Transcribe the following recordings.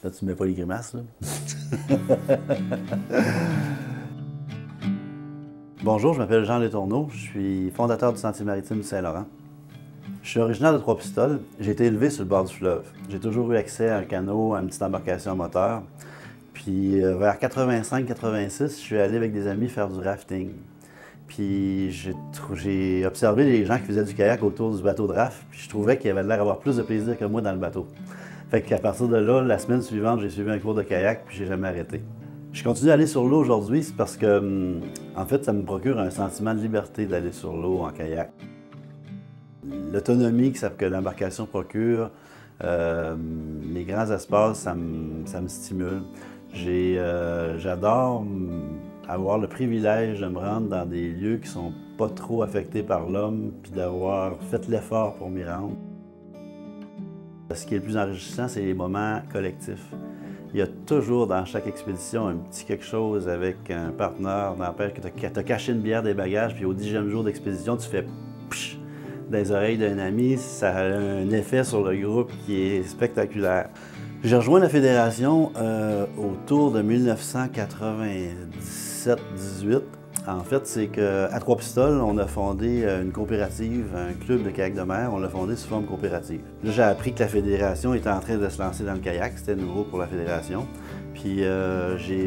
Là, tu mets pas les grimaces, là. Bonjour, je m'appelle Jean Letourneau, je suis fondateur du Sentier maritime du Saint-Laurent. Je suis originaire de Trois-Pistoles, j'ai été élevé sur le bord du fleuve. J'ai toujours eu accès à un canot, à une petite embarcation à moteur. Puis vers 85-86, je suis allé avec des amis faire du rafting. Puis j'ai observé les gens qui faisaient du kayak autour du bateau de raft, puis je trouvais qu'ils avaient l'air d'avoir plus de plaisir que moi dans le bateau. Fait qu'à partir de là, la semaine suivante, j'ai suivi un cours de kayak, puis j'ai jamais arrêté. Je continue à aller sur l'eau aujourd'hui, c'est parce que, en fait, ça me procure un sentiment de liberté d'aller sur l'eau en kayak. L'autonomie que l'embarcation procure, les grands espaces, ça me stimule. J'adore avoir le privilège de me rendre dans des lieux qui sont pas trop affectés par l'homme, puis d'avoir fait l'effort pour m'y rendre. Ce qui est le plus enrichissant, c'est les moments collectifs. Il y a toujours dans chaque expédition un petit quelque chose avec un partenaire. N'empêche que tu as caché une bière des bagages, puis au 10e jour d'expédition, tu fais psh dans les oreilles d'un ami. Ça a un effet sur le groupe qui est spectaculaire. J'ai rejoint la fédération autour de 1997-18. En fait, c'est qu'à Trois-Pistoles, on a fondé une coopérative, un club de kayak de mer. On l'a fondé sous forme coopérative. Là, j'ai appris que la fédération était en train de se lancer dans le kayak. C'était nouveau pour la fédération. Puis j'ai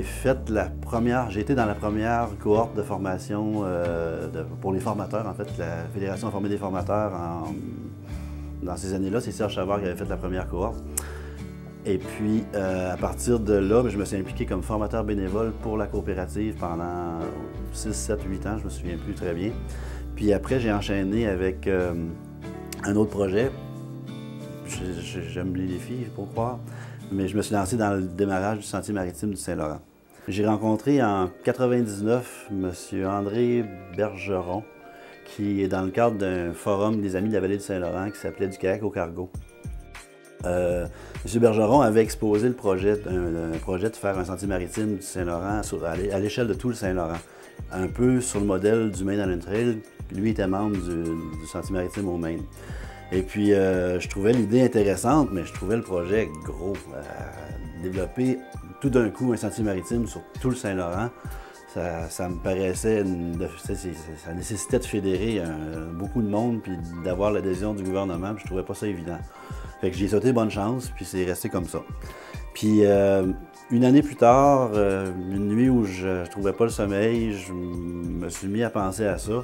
été dans la première cohorte de formation pour les formateurs. En fait, la fédération a formé des formateurs dans ces années-là. C'est Serge Chavard qui avait fait la première cohorte. Et puis, à partir de là, je me suis impliqué comme formateur bénévole pour la coopérative pendant 6, 7, 8 ans, je me souviens plus très bien. Puis après, j'ai enchaîné avec un autre projet. J'aime les défis, il faut croire, mais je me suis lancé dans le démarrage du Sentier maritime du Saint-Laurent. J'ai rencontré en 1999 M. André Bergeron, qui est dans le cadre d'un forum des Amis de la vallée du Saint-Laurent qui s'appelait Du kayak au cargo. M. Bergeron avait exposé le projet, un projet de faire un sentier maritime du Saint-Laurent à l'échelle de tout le Saint-Laurent. Un peu sur le modèle du Main Island Trail. Lui était membre du sentier maritime au Maine. Et puis, je trouvais l'idée intéressante, mais je trouvais le projet gros. Développer tout d'un coup un sentier maritime sur tout le Saint-Laurent, ça me paraissait, ça nécessitait de fédérer beaucoup de monde puis d'avoir l'adhésion du gouvernement, puis je trouvais pas ça évident. Fait que j'ai sauté bonne chance, puis c'est resté comme ça. Puis une année plus tard, une nuit où je trouvais pas le sommeil, je me suis mis à penser à ça.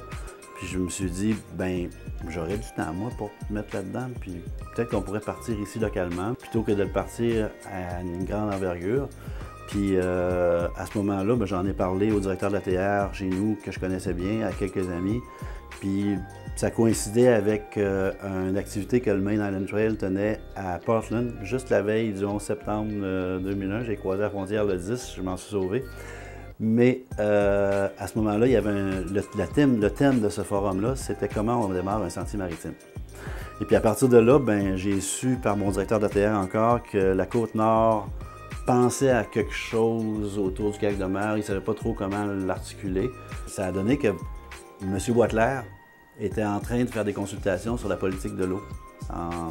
Puis je me suis dit, ben j'aurais du temps moi pour me mettre là-dedans, puis peut-être qu'on pourrait partir ici localement, plutôt que de le partir à une grande envergure. Puis à ce moment-là, ben, j'en ai parlé au directeur de la TR chez nous, que je connaissais bien, à quelques amis. Puis ça coïncidait avec une activité que le Main Island Trail tenait à Portland, juste la veille du 11 septembre 2001. J'ai croisé la frontière le 10, je m'en suis sauvé. Mais à ce moment-là, il y avait le thème de ce forum-là, c'était comment on démarre un sentier maritime. Et puis à partir de là, ben, j'ai su par mon directeur d'ATR encore que la Côte-Nord pensait à quelque chose autour du kayak de mer, il ne savait pas trop comment l'articuler. Ça a donné que M. Boitler était en train de faire des consultations sur la politique de l'eau en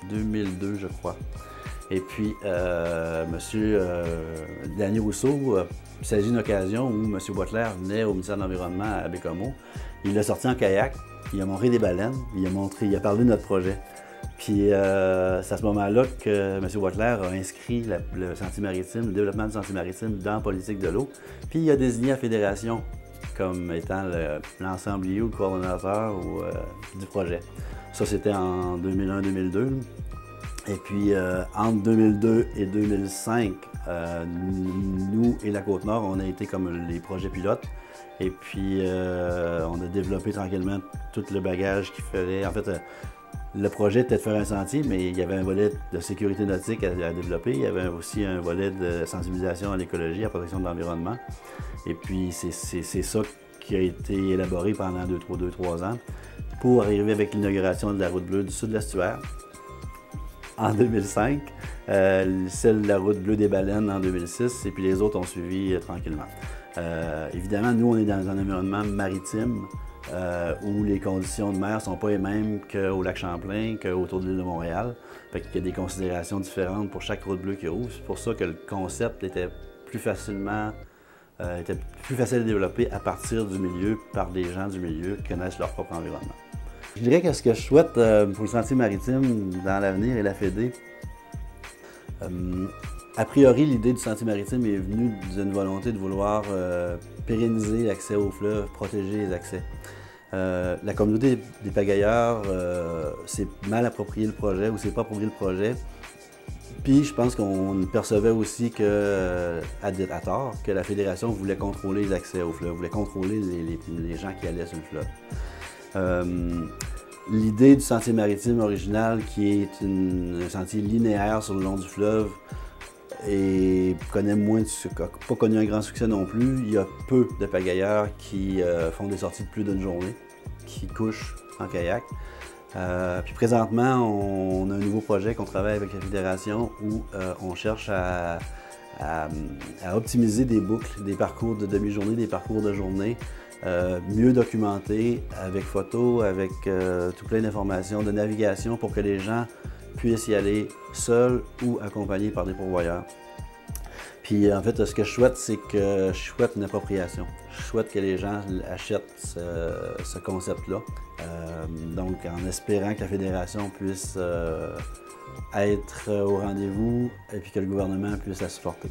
2002, je crois. Et puis, M. Danny Rousseau s'agit d'une occasion où M. Boitler venait au ministère de l'Environnement à Bécomo. Il l'a sorti en kayak, il a montré des baleines, il a parlé de notre projet. Puis c'est à ce moment-là que M. Boitler a inscrit le sentier maritime, le développement du sentier maritime dans la politique de l'eau. Puis il a désigné la fédération comme étant l'ensemblier ou le coordonnateur du projet. Ça, c'était en 2001-2002. Et puis, entre 2002 et 2005, nous et la Côte-Nord, on a été comme les projets pilotes. Et puis, on a développé tranquillement tout le bagage qu'il fallait. En fait, le projet était de faire un sentier, mais il y avait un volet de sécurité nautique à développer. Il y avait aussi un volet de sensibilisation à l'écologie, à la protection de l'environnement. Et puis, c'est ça qui a été élaboré pendant 2-3 ans pour arriver avec l'inauguration de la route bleue du sud de l'estuaire en 2005, celle de la route bleue des baleines en 2006, et puis les autres ont suivi tranquillement. Évidemment, nous, on est dans un environnement maritime. où les conditions de mer ne sont pas les mêmes qu'au lac Champlain, qu'autour de l'île de Montréal. Fait qu'il y a des considérations différentes pour chaque route bleue qui rouvre. C'est pour ça que le concept était plus facile à développer à partir du milieu par des gens du milieu qui connaissent leur propre environnement. Je dirais que ce que je souhaite pour le Sentier maritime dans l'avenir et la Fédé, a priori, l'idée du Sentier maritime est venue d'une volonté de vouloir pérenniser l'accès au fleuve, protéger les accès. La communauté des pagailleurs s'est mal approprié le projet ou s'est pas approprié le projet. Puis je pense qu'on percevait aussi que, à tort, que la Fédération voulait contrôler les accès au fleuve, voulait contrôler les gens qui allaient sur le fleuve. L'idée du sentier maritime original, qui est un sentier linéaire sur le long du fleuve, et n'a pas connu un grand succès non plus. Il y a peu de pagailleurs qui font des sorties de plus d'une journée, qui couchent en kayak. Puis présentement, on a un nouveau projet qu'on travaille avec la Fédération où on cherche à optimiser des boucles, des parcours de demi-journée, des parcours de journée, mieux documentés, avec photos, avec tout plein d'informations, de navigation pour que les gens puissent y aller seuls ou accompagnés par des pourvoyeurs. Puis en fait, ce que je souhaite, c'est que je souhaite une appropriation. Je souhaite que les gens achètent ce concept-là. Donc en espérant que la Fédération puisse être au rendez-vous et puis que le gouvernement puisse la supporter.